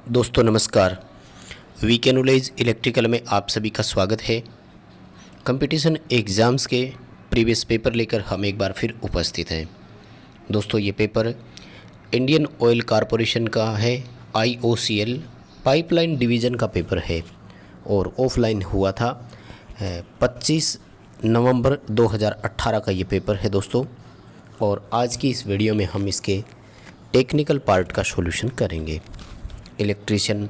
दोस्तों नमस्कार। VK knowledge electrical में आप सभी का स्वागत है। कंपटीशन एग्ज़ाम्स के प्रीवियस पेपर लेकर हम एक बार फिर उपस्थित हैं। दोस्तों ये पेपर इंडियन ऑयल कॉरपोरेशन का है, IOCL पाइपलाइन डिवीज़न का पेपर है और ऑफलाइन हुआ था 25 नवंबर 2018 का ये पेपर है दोस्तों। और आज की इस वीडियो में हम इसके टेक्निकल पार्ट का सॉल्यूशन करेंगे। इलेक्ट्रिशियन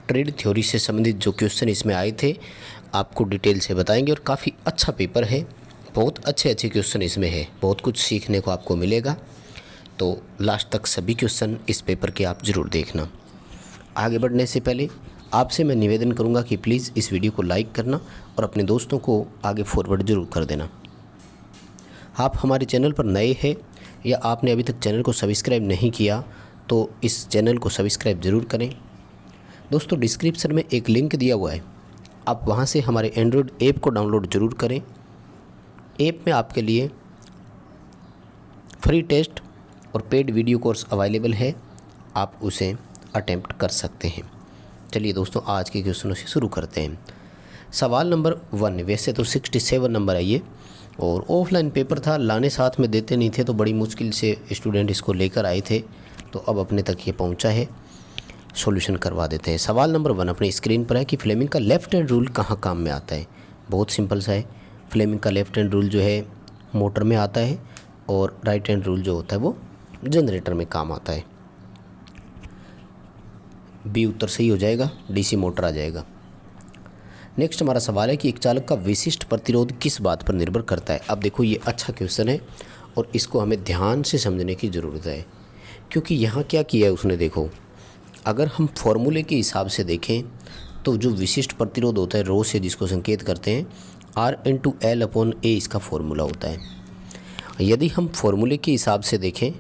ट्रेड थ्योरी से संबंधित जो क्वेश्चन इसमें आए थे आपको डिटेल से बताएंगे और काफ़ी अच्छा पेपर है, बहुत अच्छे क्वेश्चन इसमें है, बहुत कुछ सीखने को आपको मिलेगा। तो लास्ट तक सभी क्वेश्चन इस पेपर के आप ज़रूर देखना। आगे बढ़ने से पहले आपसे मैं निवेदन करूंगा कि प्लीज़ इस वीडियो को लाइक करना और अपने दोस्तों को आगे फॉरवर्ड ज़रूर कर देना। आप हमारे चैनल पर नए हैं या आपने अभी तक चैनल को सब्सक्राइब नहीं किया तो इस चैनल को सब्सक्राइब ज़रूर करें। दोस्तों डिस्क्रिप्शन में एक लिंक दिया हुआ है, आप वहां से हमारे एंड्रॉयड ऐप को डाउनलोड ज़रूर करें। ऐप में आपके लिए फ्री टेस्ट और पेड वीडियो कोर्स अवेलेबल है, आप उसे अटेम्प्ट कर सकते हैं। चलिए दोस्तों आज के क्वेश्चनों से शुरू करते हैं। सवाल नंबर 1, वैसे तो 67 नंबर है ये और ऑफलाइन पेपर था, लाने साथ में देते नहीं थे तो बड़ी मुश्किल से स्टूडेंट इसको लेकर आए थे, तो अब अपने तक ये पहुंचा है। सॉल्यूशन करवा देते हैं। सवाल नंबर 1 अपनी स्क्रीन पर है कि फ्लेमिंग का लेफ़्ट हैंड रूल कहाँ काम में आता है। बहुत सिंपल सा है। फ्लेमिंग का लेफ़्ट हैंड रूल जो है मोटर में आता है और राइट हैंड रूल जो होता है वो जनरेटर में काम आता है। बी उत्तर सही हो जाएगा, DC मोटर आ जाएगा। नेक्स्ट हमारा सवाल है कि एक चालक का विशिष्ट प्रतिरोध किस बात पर निर्भर करता है। अब देखो ये अच्छा क्वेश्चन है और इसको हमें ध्यान से समझने की ज़रूरत है, क्योंकि यहाँ क्या किया है उसने। देखो अगर हम फॉर्मूले के हिसाब से देखें तो जो विशिष्ट प्रतिरोध होता है रो से जिसको संकेत करते हैं R/L/A इसका फॉर्मूला होता है। यदि हम फॉर्मूले के हिसाब से देखें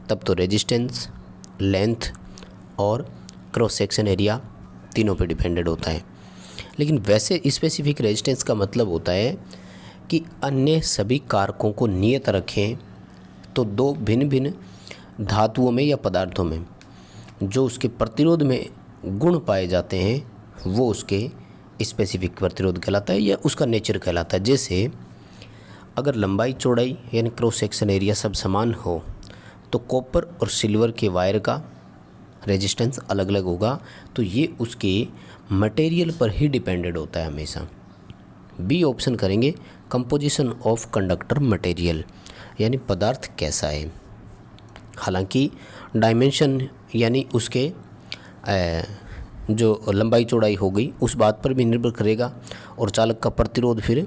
तब तो रेजिस्टेंस, लेंथ और क्रॉस सेक्शन एरिया तीनों पे डिपेंडेड होता है। लेकिन वैसे स्पेसिफिक रेजिस्टेंस का मतलब होता है कि अन्य सभी कारकों को नियत रखें तो दो भिन्न भिन्न धातुओं में या पदार्थों में जो उसके प्रतिरोध में गुण पाए जाते हैं वो उसके स्पेसिफिक प्रतिरोध कहलाता है या उसका नेचर कहलाता है। जैसे अगर लंबाई चौड़ाई यानी क्रॉस सेक्शन एरिया सब समान हो तो कॉपर और सिल्वर के वायर का रेजिस्टेंस अलग अलग होगा, तो ये उसके मटेरियल पर ही डिपेंडेड होता है हमेशा। बी ऑप्शन करेंगे, कंपोजिशन ऑफ कंडक्टर मटेरियल यानी पदार्थ कैसा है। हालांकि डायमेंशन यानी उसके जो लंबाई चौड़ाई हो गई उस बात पर भी निर्भर करेगा और चालक का प्रतिरोध फिर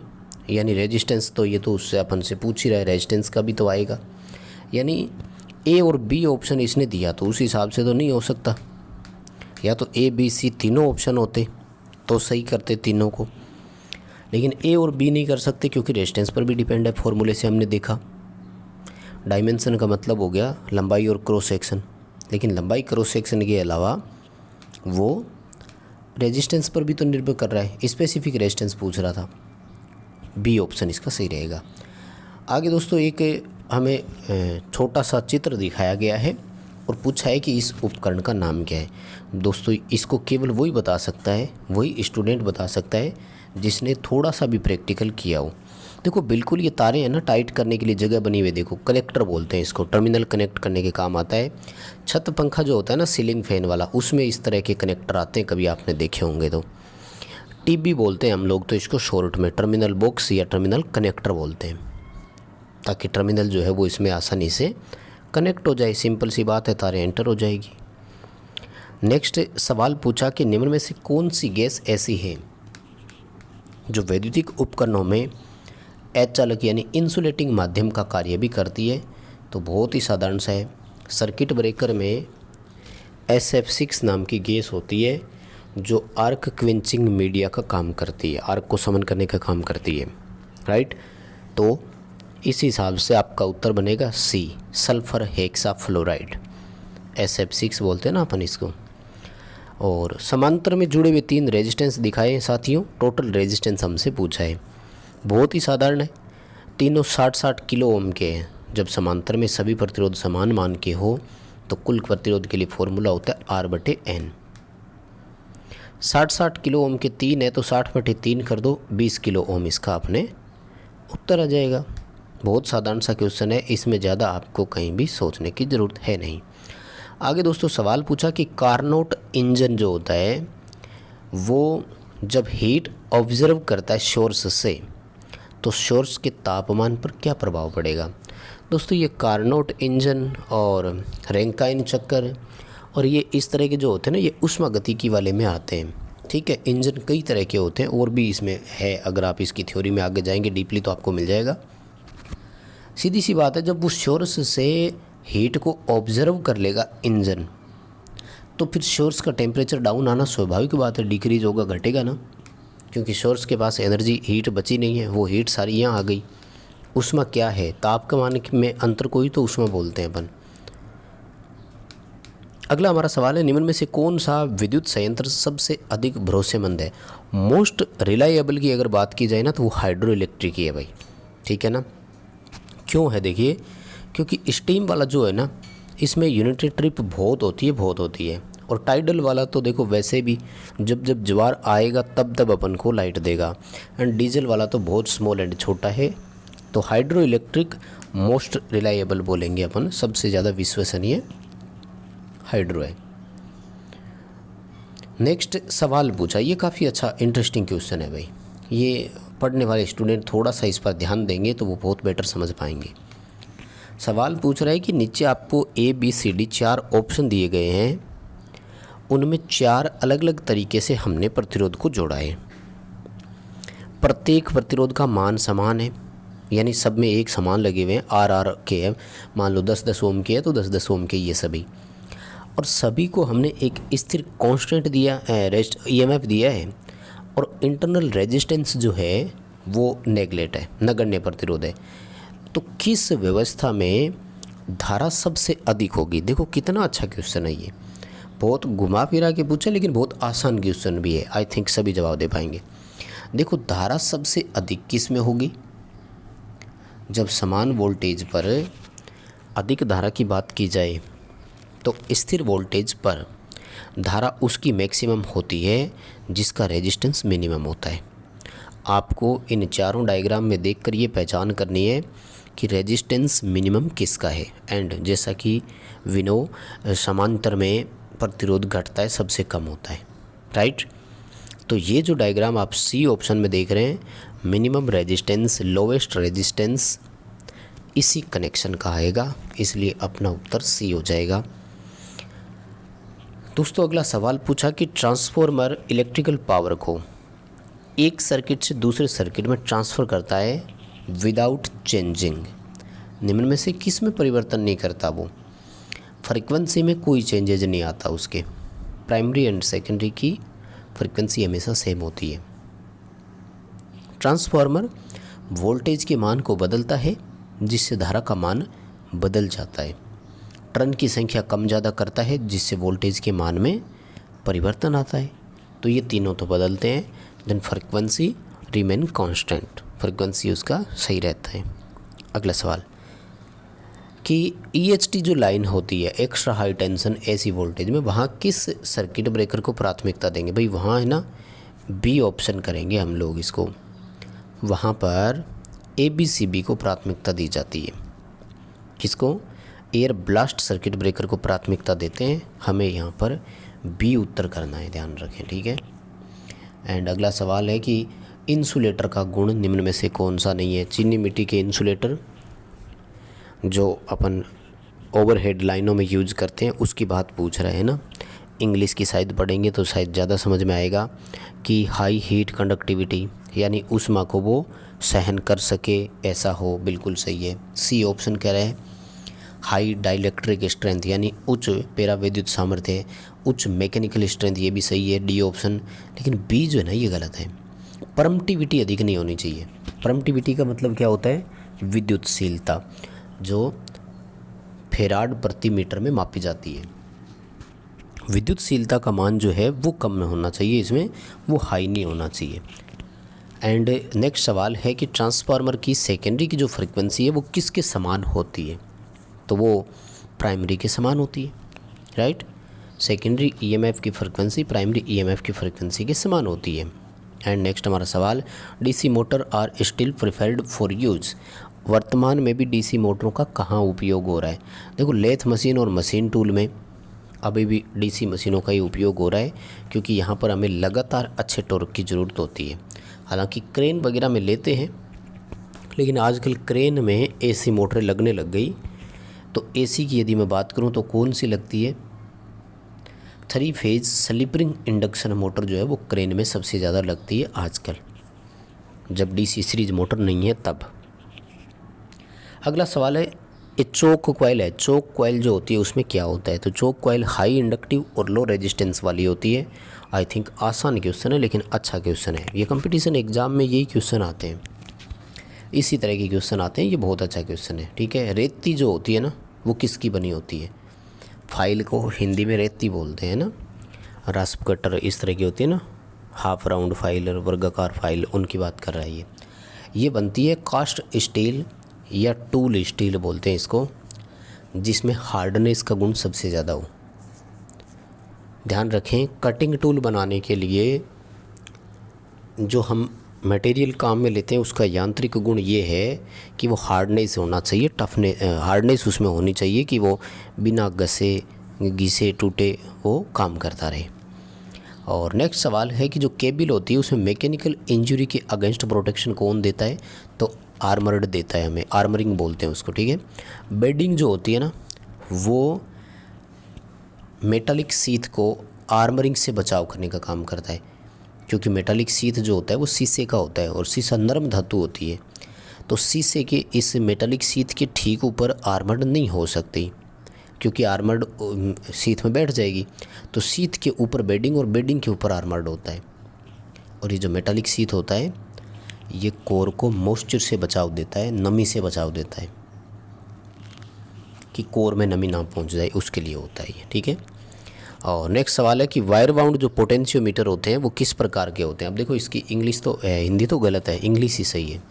यानी रेजिस्टेंस, तो ये तो उससे अपन से पूछ ही रहा है, रेजिस्टेंस का भी तो आएगा। यानी ए और बी ऑप्शन इसने दिया तो उस हिसाब से तो नहीं हो सकता, या तो A, B, C तीनों ऑप्शन होते तो सही करते तीनों को, लेकिन ए और बी नहीं कर सकते क्योंकि रेजिस्टेंस पर भी डिपेंड है। फॉर्मूले से हमने देखा डायमेंशन का मतलब हो गया लंबाई और क्रॉस सेक्शन, लेकिन लंबाई क्रॉस सेक्शन के अलावा वो रेजिस्टेंस पर भी तो निर्भर कर रहा है, स्पेसिफिक रेजिस्टेंस पूछ रहा था। बी ऑप्शन इसका सही रहेगा। आगे दोस्तों एक हमें छोटा सा चित्र दिखाया गया है और पूछा है कि इस उपकरण का नाम क्या है। दोस्तों इसको केवल वही बता सकता है, वही स्टूडेंट बता सकता है जिसने थोड़ा सा भी प्रैक्टिकल किया हो। देखो बिल्कुल ये तारे हैं ना, टाइट करने के लिए जगह बनी हुई, देखो कनेक्टर बोलते हैं इसको, टर्मिनल कनेक्ट करने के काम आता है। छत पंखा जो होता है ना सीलिंग फैन वाला, उसमें इस तरह के कनेक्टर आते हैं, कभी आपने देखे होंगे तो। TB बोलते हैं हम लोग तो इसको शॉर्ट में, टर्मिनल बॉक्स या टर्मिनल कनेक्टर बोलते हैं, ताकि टर्मिनल जो है वो इसमें आसानी से कनेक्ट हो जाए। सिंपल सी बात है, तारे एंटर हो जाएगी। नेक्स्ट सवाल पूछा कि निम्न में से कौन सी गैस ऐसी है जो वैद्युतिक उपकरणों में अचालक यानी इंसुलेटिंग माध्यम का कार्य भी करती है। तो बहुत ही साधारण सा है, सर्किट ब्रेकर में SF6 नाम की गैस होती है जो आर्क क्विंचिंग मीडिया का काम करती है, आर्क को समन करने का काम करती है, राइट। तो इस हिसाब से आपका उत्तर बनेगा C, sulphur hexa fluoride, SF6 बोलते हैं ना अपन इसको। और समांतर में जुड़े हुए 3 रेजिस्टेंस दिखाए हैं साथियों, टोटल रेजिस्टेंस हमसे पूछा है, बहुत ही साधारण है, तीनों 60-60 किलो ओम के हैं। जब समांतर में सभी प्रतिरोध समान मान के हो तो कुल प्रतिरोध के लिए फॉर्मूला होता है R/N। 60 किलो ओम के 3 है तो 60/3 कर दो, 20 किलो ओम इसका अपने उत्तर आ जाएगा। बहुत साधारण सा क्वेश्चन है, इसमें ज़्यादा आपको कहीं भी सोचने की ज़रूरत है नहीं। आगे दोस्तों सवाल पूछा कि कार्नोट इंजन जो होता है वो जब हीट ऑब्जर्व करता है सोर्स से तो सोर्स के तापमान पर क्या प्रभाव पड़ेगा। दोस्तों ये कार्नोट इंजन और रैंकाइन चक्कर और ये इस तरह के जो होते हैं ना, ये ऊष्मागतिकी वाले में आते हैं। ठीक है, इंजन कई तरह के होते हैं और भी इसमें है, अगर आप इसकी थ्योरी में आगे जाएंगे डीपली तो आपको मिल जाएगा। सीधी सी बात है, जब वो सोर्स से हीट को ऑब्जर्व कर लेगा इंजन तो फिर सोर्स का टेम्परेचर डाउन आना स्वाभाविक बात है, डिक्रीज होगा, घटेगा ना, क्योंकि सोर्स के पास एनर्जी हीट बची नहीं है, वो हीट सारी यहाँ आ गई। ऊष्मा क्या है, ताप का मान में अंतर को ही तो ऊष्मा बोलते हैं अपन। अगला हमारा सवाल है, निम्न में से कौन सा विद्युत संयंत्र सबसे अधिक भरोसेमंद है। मोस्ट रिलायबल की अगर बात की जाए ना तो वो हाइड्रो इलेक्ट्रिक ही है भाई। ठीक है ना, क्यों है देखिए, क्योंकि स्टीम वाला जो है ना इसमें यूनिटरी ट्रिप बहुत होती है और टाइडल वाला तो देखो वैसे भी जब जब ज्वार आएगा तब तब अपन को लाइट देगा, एंड डीजल वाला तो बहुत स्मॉल एंड छोटा है। तो हाइड्रो इलेक्ट्रिक मोस्ट रिलायबल बोलेंगे अपन, सबसे ज़्यादा विश्वसनीय हाइड्रो है। नेक्स्ट सवाल पूछा, ये काफ़ी अच्छा इंटरेस्टिंग क्वेश्चन है भाई, ये पढ़ने वाले स्टूडेंट थोड़ा सा इस पर ध्यान देंगे तो वो बहुत बेटर समझ पाएंगे। सवाल पूछ रहा है कि नीचे आपको ABCD 4 ऑप्शन दिए गए हैं, उनमें 4 अलग अलग तरीके से हमने प्रतिरोध को जोड़ा है। प्रत्येक प्रतिरोध का मान समान है, यानी सब में एक समान लगे हुए हैं, RR के है, मान लो 10-10 ओम के है तो 10-10 ओम के ये सभी, और सभी को हमने एक स्थिर कांस्टेंट दिया है, EMF दिया है, और इंटरनल रेजिस्टेंस जो है वो नेगलेट है, नगण्य प्रतिरोध है। तो किस व्यवस्था में धारा सबसे अधिक होगी। देखो कितना अच्छा क्वेश्चन है ये, बहुत घुमा फिरा के पूछा लेकिन बहुत आसान क्वेश्चन भी है, आई थिंक सभी जवाब दे पाएंगे। देखो धारा सबसे अधिक किस में होगी, जब समान वोल्टेज पर अधिक धारा की बात की जाए तो स्थिर वोल्टेज पर धारा उसकी मैक्सिमम होती है जिसका रेजिस्टेंस मिनिमम होता है। आपको इन चारों डायग्राम में देखकर ये पहचान करनी है कि रेजिस्टेंस मिनिमम किसका है, एंड जैसा कि विनो समांतर में प्रतिरोध घटता है सबसे कम होता है, राइट। तो ये जो डायग्राम आप C ऑप्शन में देख रहे हैं, मिनिमम रेजिस्टेंस लोवेस्ट रेजिस्टेंस, इसी कनेक्शन का आएगा, इसलिए अपना उत्तर C हो जाएगा। दोस्तों अगला सवाल पूछा कि ट्रांसफॉर्मर इलेक्ट्रिकल पावर को एक सर्किट से दूसरे सर्किट में ट्रांसफ़र करता है विदाउट चेंजिंग, निम्न में से किस में परिवर्तन नहीं करता वो। फ्रीक्वेंसी में कोई चेंजेज नहीं आता उसके, प्राइमरी एंड सेकेंडरी की फ्रीक्वेंसी हमेशा सेम होती है। ट्रांसफॉर्मर वोल्टेज के मान को बदलता है जिससे धारा का मान बदल जाता है। टर्न की संख्या कम ज़्यादा करता है जिससे वोल्टेज के मान में परिवर्तन आता है। तो ये तीनों तो बदलते हैं, then frequency remain constant, frequency उसका सही रहता है। अगला सवाल कि EHT जो लाइन होती है extra high tension AC voltage में, वहाँ किस सर्किट ब्रेकर को प्राथमिकता देंगे। भाई वहाँ है ना B ऑप्शन करेंगे हम लोग इसको, वहाँ पर ABCB को प्राथमिकता दी जाती है। किसको, एयर ब्लास्ट सर्किट ब्रेकर को प्राथमिकता देते हैं, हमें यहाँ पर B उत्तर करना है, ध्यान रखें, ठीक है। एंड अगला सवाल है कि इंसुलेटर का गुण निम्न में से कौन सा नहीं है। चीनी मिट्टी के इंसुलेटर जो अपन ओवरहेड लाइनों में यूज करते हैं उसकी बात पूछ रहे हैं ना, इंग्लिश की शायद पढ़ेंगे तो शायद ज़्यादा समझ में आएगा कि हाई हीट कंडक्टिविटी, यानी ऊष्मा को वो सहन कर सके, ऐसा हो, बिल्कुल सही है। C ऑप्शन कह रहे हैं हाई डाइलेक्ट्रिक स्ट्रेंथ, यानी उच्च पेरा विद्युत सामर्थ्य, उच्च मैकेनिकल स्ट्रेंथ, ये भी सही है D ऑप्शन। लेकिन B जो है ना ये गलत है, परमिटिविटी अधिक नहीं होनी चाहिए। परमिटिविटी का मतलब क्या होता है, विद्युतशीलता जो फेराड प्रति मीटर में मापी जाती है। विद्युतशीलता का मान जो है वो कम होना चाहिए, इसमें वो हाई नहीं होना चाहिए। एंड नेक्स्ट सवाल है कि ट्रांसफार्मर की सेकेंडरी की जो फ्रीक्वेंसी है वो किसके समान होती है, तो वो प्राइमरी के समान होती है, राइट। सेकेंडरी ईएमएफ की फ्रिक्वेंसी प्राइमरी ईएमएफ की फ्रिक्वेंसी के समान होती है। एंड नेक्स्ट हमारा सवाल, DC motor are still preferred for use. वर्तमान में भी डीसी मोटरों का कहाँ उपयोग हो रहा है? देखो लेथ मशीन और मशीन टूल में अभी भी डीसी मशीनों का ही उपयोग हो रहा है, क्योंकि यहाँ पर हमें लगातार अच्छे टॉर्क की ज़रूरत होती है। हालांकि क्रेन वगैरह में लेते हैं, लेकिन आजकल क्रेन में एसी मोटरें लगने लग गई। तो एसी की यदि मैं बात करूँ तो कौन सी लगती है? 3 फेज स्लिपरिंग इंडक्शन मोटर जो है वो क्रेन में सबसे ज़्यादा लगती है आजकल, जब डीसी सीरीज मोटर नहीं है तब। अगला सवाल है, ये चोक कॉइल है। चोक कॉइल जो होती है उसमें क्या होता है? तो चोक कॉइल हाई इंडक्टिव और लो रेजिस्टेंस वाली होती है। आई थिंक आसान क्वेश्चन है, लेकिन अच्छा क्वेश्चन है। ये कंपटीशन एग्जाम में यही क्वेश्चन आते हैं, इसी तरह के क्वेश्चन आते हैं। ये बहुत अच्छा क्वेश्चन है, ठीक है। रेती जो होती है ना, वो किसकी बनी होती है? फाइल को हिंदी में रेती बोलते हैं ना। रास्प कटर इस तरह की होती है ना, हाफ राउंड फाइल और वर्गाकार फाइल, उनकी बात कर रहा है ये बनती है कास्ट स्टील या टूल स्टील बोलते हैं इसको, जिसमें हार्डनेस का गुण सबसे ज़्यादा हो। ध्यान रखें, कटिंग टूल बनाने के लिए जो हम मटेरियल काम में लेते हैं उसका यांत्रिक गुण ये है कि वो हार्डनेस होना चाहिए, हार्डनेस उसमें होनी चाहिए कि वो बिना घिसे टूटे वो काम करता रहे। और नेक्स्ट सवाल है कि जो केबल होती है उसमें मैकेनिकल इंजरी के अगेंस्ट प्रोटेक्शन कौन देता है? तो आर्मर्ड देता है, हमें आर्मरिंग बोलते हैं उसको, ठीक है। बेडिंग जो होती है ना, वो मेटालिक सीथ को आर्मरिंग से बचाव करने का काम करता है, क्योंकि मेटालिक सीथ जो होता है वो शीशे का होता है और शीशा नरम धातु होती है। तो शीशे के इस मेटालिक सीथ के ठीक ऊपर आर्मर्ड नहीं हो सकती, क्योंकि आर्मर्ड सीथ में बैठ जाएगी। तो सीथ के ऊपर बेडिंग और बेडिंग के ऊपर आर्मर्ड होता है। और ये जो मेटालिक सीथ होता है ये कोर को मॉइस्चर से बचाव देता है, नमी से बचाव देता है, कि कोर में नमी ना पहुंच जाए, उसके लिए होता है ये, ठीक है। और नेक्स्ट सवाल है कि वायर बाउंड जो पोटेंशियोमीटर होते हैं वो किस प्रकार के होते हैं? अब देखो इसकी इंग्लिश तो हिंदी तो गलत है, इंग्लिश ही सही है।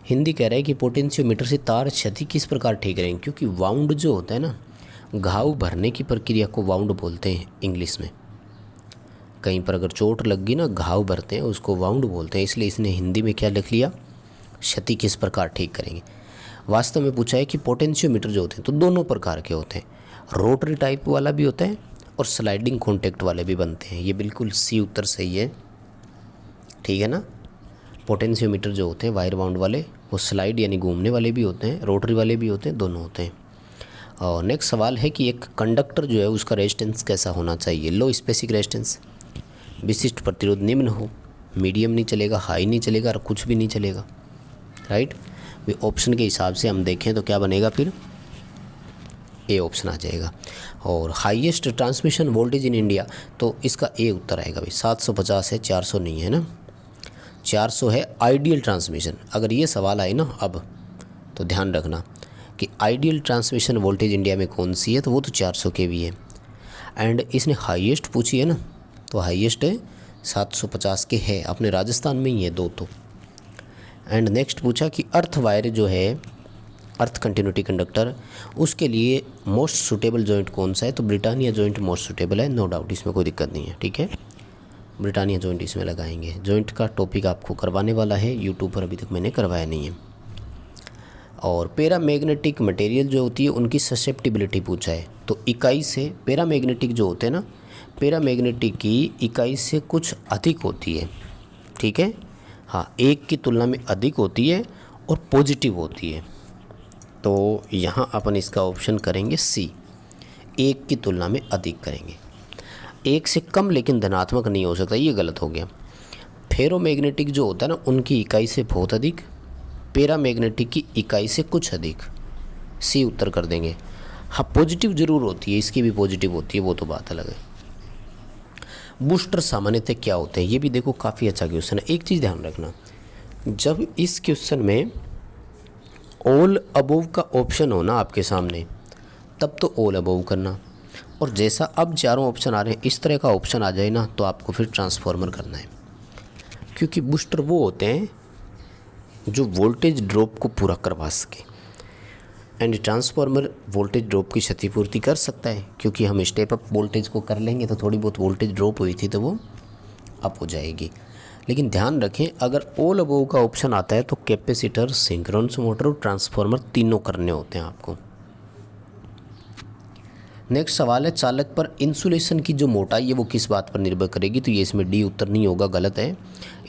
हिंदी कह रहा है कि पोटेंशियोमीटर से तार क्षति किस प्रकार ठीक करेंगे, क्योंकि वाउंड जो होता है ना, घाव भरने की प्रक्रिया को वाउंड बोलते हैं इंग्लिश में। कहीं पर अगर चोट लग गई ना, घाव भरते हैं, उसको वाउंड बोलते हैं। इसलिए इसने हिंदी में क्या लिख लिया? क्षति किस प्रकार ठीक करेंगे। वास्तव में पूछा है कि पोटेंशियोमीटर जो होते हैं तो दोनों प्रकार के होते हैं, रोटरी टाइप वाला भी होता है और स्लाइडिंग कॉन्टैक्ट वाले भी बनते हैं। ये बिल्कुल सी उत्तर सही है, ठीक है ना। पोटेंशियोमीटर जो होते हैं वायर बाउंड वाले, वो स्लाइड यानी घूमने वाले भी होते हैं, रोटरी वाले भी होते हैं, दोनों होते हैं। और नेक्स्ट सवाल है कि एक कंडक्टर जो है उसका रेजिस्टेंस कैसा होना चाहिए? लो स्पेसिफिक रेजिस्टेंस, विशिष्ट प्रतिरोध निम्न हो, मीडियम नहीं चलेगा, हाई नहीं चलेगा और कुछ भी नहीं चलेगा, राइट। वे ऑप्शन के हिसाब से हम देखें तो क्या बनेगा? फिर ए ऑप्शन आ जाएगा। और highest transmission voltage in India, तो इसका ए उत्तर आएगा भाई। 750 है, 400 नहीं है ना, 400 है आइडियल ट्रांसमिशन। अगर ये सवाल आए ना अब, तो ध्यान रखना कि आइडियल ट्रांसमिशन वोल्टेज इंडिया में कौन सी है, तो वो तो 400 केवी है। एंड इसने हाईएस्ट पूछी है ना, तो हाईएस्ट 750 के है, अपने राजस्थान में ही है 2 तो। एंड नेक्स्ट पूछा कि अर्थ वायर जो है, अर्थ कंटिन्यूटी कंडक्टर, उसके लिए मोस्ट सूटेबल जॉइंट कौन सा है? तो ब्रिटानिया जॉइंट मोस्ट सूटेबल है, नो डाउट, इसमें कोई दिक्कत नहीं है, ठीक है। ब्रिटानिया जॉइंट इसमें लगाएंगे। जॉइंट का टॉपिक आपको करवाने वाला है यूट्यूब पर, अभी तक मैंने करवाया नहीं है। और पैरामैग्नेटिक मटेरियल जो होती है उनकी ससेप्टिबिलिटी पूछा है, तो इकाई से पैरामैग्नेटिक जो होते हैं ना, पैरामैग्नेटिक की इकाई से कुछ अधिक होती है, ठीक है। हाँ, 1 की तुलना में अधिक होती है और पॉजिटिव होती है। तो यहाँ अपन इसका ऑप्शन करेंगे सी, 1 की तुलना में अधिक करेंगे। 1 से कम लेकिन धनात्मक नहीं हो सकता, ये गलत हो गया। फेरोमैग्नेटिक जो होता है ना, उनकी इकाई से बहुत अधिक, पैरामैग्नेटिक की इकाई से कुछ अधिक, सी उत्तर कर देंगे। हाँ, पॉजिटिव जरूर होती है, इसकी भी पॉजिटिव होती है, वो तो बात अलग है। बूस्टर सामान्यतः क्या होते हैं? ये भी देखो काफ़ी अच्छा क्वेश्चन है। एक चीज़ ध्यान रखना, जब इस क्वेश्चन में ऑल अबोव का ऑप्शन हो ना आपके सामने, तब तो ऑल अबोव करना, और जैसा अब चारों ऑप्शन आ रहे हैं इस तरह का ऑप्शन आ जाए ना, तो आपको फिर ट्रांसफार्मर करना है, क्योंकि बूस्टर वो होते हैं जो वोल्टेज ड्रॉप को पूरा करवा सके। एंड ट्रांसफार्मर वोल्टेज ड्रॉप की क्षतिपूर्ति कर सकता है, क्योंकि हम स्टेप अप वोल्टेज को कर लेंगे तो थोड़ी बहुत वोल्टेज ड्रॉप हुई थी तो वो अप हो जाएगी। लेकिन ध्यान रखें, अगर ऑल अबोव का ऑप्शन आता है तो कैपेसिटर, सिंक्रोनस मोटर और ट्रांसफार्मर तीनों करने होते हैं आपको। नेक्स्ट सवाल है, चालक पर इंसुलेशन की जो मोटाई है वो किस बात पर निर्भर करेगी? तो ये इसमें डी उत्तर नहीं होगा, गलत है,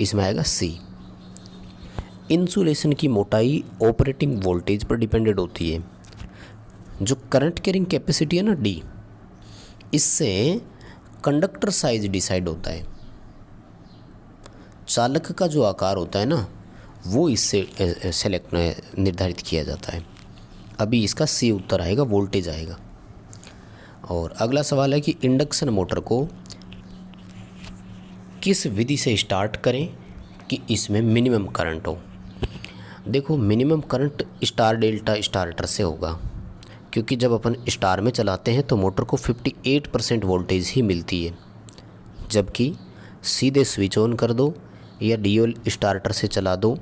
इसमें आएगा सी। इंसुलेशन की मोटाई ऑपरेटिंग वोल्टेज पर डिपेंडेड होती है। जो करंट कैरिंग कैपेसिटी है ना डी, इससे कंडक्टर साइज डिसाइड होता है। चालक का जो आकार होता है ना वो इससे सेलेक्ट निर्धारित किया जाता है। अभी इसका सी उत्तर आएगा, वोल्टेज आएगा। और अगला सवाल है कि इंडक्शन मोटर को किस विधि से स्टार्ट करें कि इसमें मिनिमम करंट हो? देखो, minimum current star delta starter से होगा, क्योंकि जब अपन स्टार में चलाते हैं तो मोटर को 58% वोल्टेज ही मिलती है, जबकि सीधे स्विच ऑन कर दो या डीओल स्टार्टर से चला दो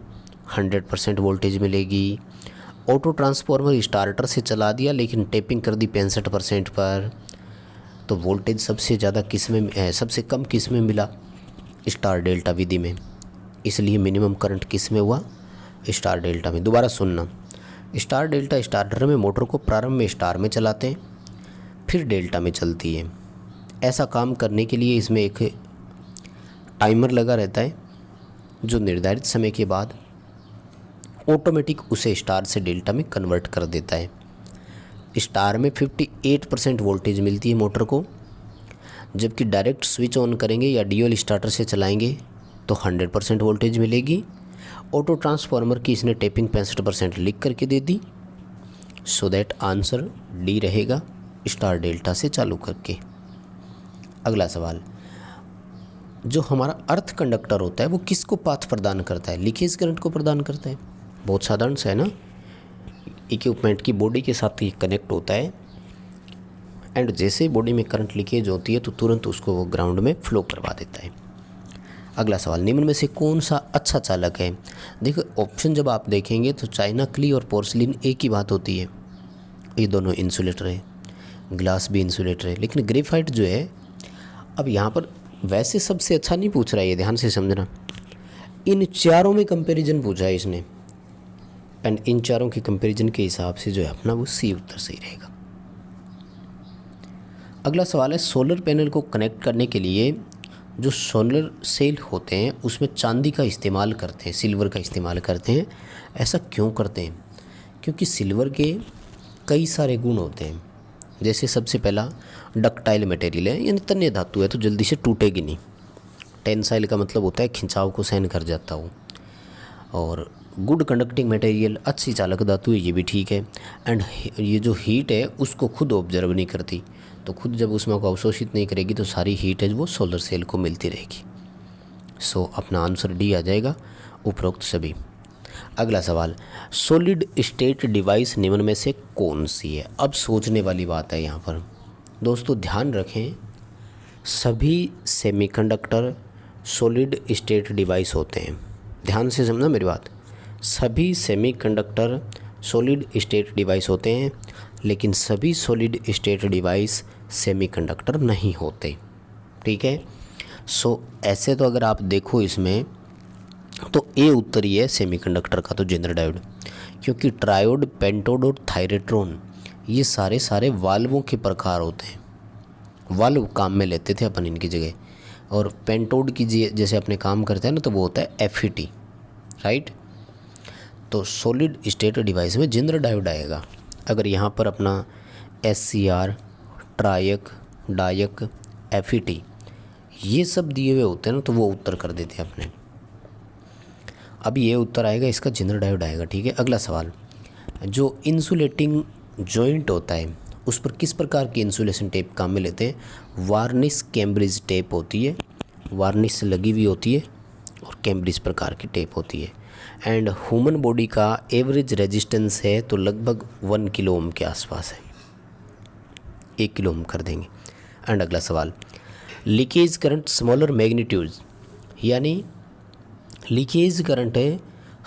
100% वोल्टेज मिलेगी। ऑटो ट्रांसफार्मर स्टार्टर से चला दिया लेकिन टेपिंग कर दी 65% पर, तो वोल्टेज सबसे ज़्यादा किस में सबसे कम किस में मिला? स्टार डेल्टा विधि में। इसलिए मिनिमम करंट किस में हुआ? स्टार डेल्टा में। दोबारा सुनना, स्टार डेल्टा स्टार्टर में मोटर को प्रारंभ में स्टार में चलाते हैं, फिर डेल्टा में चलती है। ऐसा काम करने के लिए इसमें एक टाइमर लगा रहता है जो निर्धारित समय के बाद ऑटोमेटिक उसे स्टार से डेल्टा में कन्वर्ट कर देता है। स्टार में 58% वोल्टेज मिलती है मोटर को, जबकि डायरेक्ट स्विच ऑन करेंगे या डीओल स्टार्टर से चलाएंगे तो 100% वोल्टेज मिलेगी। ऑटो ट्रांसफार्मर की इसने टेपिंग 65% लिख करके दे दी, सो दैट आंसर डी रहेगा, स्टार डेल्टा से चालू करके। अगला सवाल, जो हमारा अर्थ कंडक्टर होता है वो किसको पाथ प्रदान करता है? लीकेज करंट को प्रदान करता है। बहुत साधारण सा है ना, इक्विपमेंट की बॉडी के साथ ये कनेक्ट होता है एंड जैसे ही बॉडी में करंट लीकेज होती है तो तुरंत उसको वो ग्राउंड में फ्लो करवा देता है। अगला सवाल, निम्न में से कौन सा अच्छा चालक है? देखो, ऑप्शन जब आप देखेंगे तो चाइना क्ली और पोर्सलिन एक ही बात होती है, ये दोनों इंसुलेटर है, ग्लास भी इंसुलेटर है। लेकिन ग्रेफाइट जो है, अब यहाँ पर वैसे सबसे अच्छा नहीं पूछ रहा है, ये ध्यान से समझना, इन चारों में कंपैरिजन पूछा है इसने, एंड इन चारों के कंपैरिजन के हिसाब से जो है अपना वो सी उत्तर सही रहेगा। अगला सवाल है, सोलर पैनल को कनेक्ट करने के लिए जो सोलर सेल होते हैं उसमें चांदी का इस्तेमाल करते हैं, सिल्वर का इस्तेमाल करते हैं। ऐसा क्यों करते हैं? क्योंकि सिल्वर के कई सारे गुण होते हैं। जैसे सबसे पहला, डक्टाइल मटेरियल है, यानी तन्य धातु है तो जल्दी से टूटेगी नहीं। टेंसाइल का मतलब होता है खिंचाव को सहन कर जाता हो। और गुड कंडक्टिंग मटेरियल, अच्छी चालक धातु है, ये भी ठीक है। एंड ये जो हीट है उसको खुद ऑब्जर्व नहीं करती, तो खुद जब उसमें को अवशोषित नहीं करेगी तो सारी हीट है वो सोलर सेल को मिलती रहेगी। सो अपना आंसर डी आ जाएगा, उपरोक्त सभी। अगला सवाल, सॉलिड स्टेट डिवाइस निम्न में से कौन सी है? अब सोचने वाली बात है यहाँ पर दोस्तों, ध्यान रखें, सभी सेमीकंडक्टर सॉलिड स्टेट डिवाइस होते हैं। ध्यान से समझना मेरी बात, सभी सेमीकंडक्टर सॉलिड स्टेट डिवाइस होते हैं, लेकिन सभी सॉलिड स्टेट डिवाइस सेमीकंडक्टर नहीं होते, ठीक है। सो ऐसे तो अगर आप देखो इसमें तो ए उत्तर ही है सेमीकंडक्टर का, तो जेनर डायोड, क्योंकि ट्रायोड, पेंटोड और थायरेट्रॉन ये सारे वाल्वों के प्रकार होते हैं। वाल्व काम में लेते थे अपन इनकी जगह, और पेंटोड की जैसे अपने काम करते हैं ना तो वो होता है एफईटी, राइट। तो सॉलिड स्टेट डिवाइस में जेनर डायोड आएगा। अगर यहाँ पर अपना एससीआर, ट्रायक, डायक, एफईटी ये सब दिए हुए होते हैं ना तो वो उत्तर कर देते हैं अपने। अब ये उत्तर आएगा, इसका जेनर डायोड आएगा, ठीक है। अगला सवाल, जो इंसुलेटिंग जॉइंट होता है उस पर किस प्रकार की इंसुलेशन टेप काम में लेते हैं? वार्निश कैम्ब्रिज टेप होती है, वार्निश लगी हुई होती है और कैम्ब्रिज प्रकार की टेप होती है। एंड ह्यूमन बॉडी का एवरेज रेजिस्टेंस है तो लगभग 1 किलो ओम के आसपास है, 1 किलो ओम कर देंगे। एंड अगला सवाल, लीकेज करंट स्मॉलर मैग्नीट्यूड, यानी लीकेज करंट है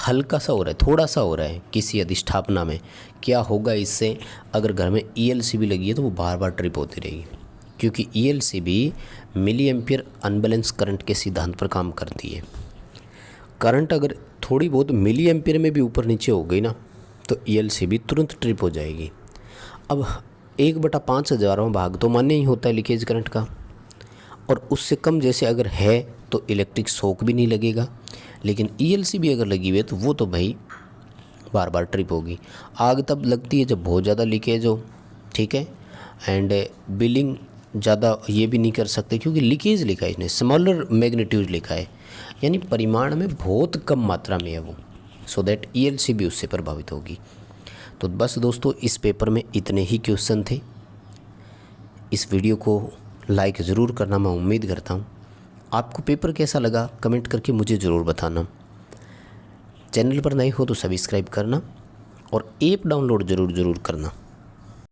हल्का सा हो रहा है, थोड़ा सा हो रहा है किसी अधिष्ठापना में, क्या होगा इससे? अगर घर में ELCB लगी है तो वो बार बार ट्रिप होती रहेगी, क्योंकि ELCB milli ampere unbalance current के सिद्धांत पर काम करती है। करंट अगर थोड़ी बहुत मिली एम्पियर में भी ऊपर नीचे हो गई ना तो ELCB तुरंत ट्रिप हो जाएगी। अब 1/5000वां भाग तो मान्य ही होता है लीकेज करंट का, और उससे कम जैसे अगर है तो इलेक्ट्रिक शॉक भी नहीं लगेगा। लेकिन ELCB अगर लगी हुई है तो वो तो भाई बार बार ट्रिप होगी। आग तब लगती है जब बहुत ज़्यादा लीकेज हो, ठीक है, एंड बिलिंग ज़्यादा ये भी नहीं कर सकते क्योंकि लीकेज लिखा है इसने, स्मॉलर मैग्नीट्यूड लिखा है, यानी परिमाण में बहुत कम मात्रा में है वो, सो दैट ELCB उससे प्रभावित होगी। तो बस दोस्तों, इस पेपर में इतने ही क्वेश्चन थे। इस वीडियो को लाइक ज़रूर करना, मैं उम्मीद करता हूँ। आपको पेपर कैसा लगा कमेंट करके मुझे ज़रूर बताना। चैनल पर नए हो तो सब्सक्राइब करना और ऐप डाउनलोड ज़रूर करना।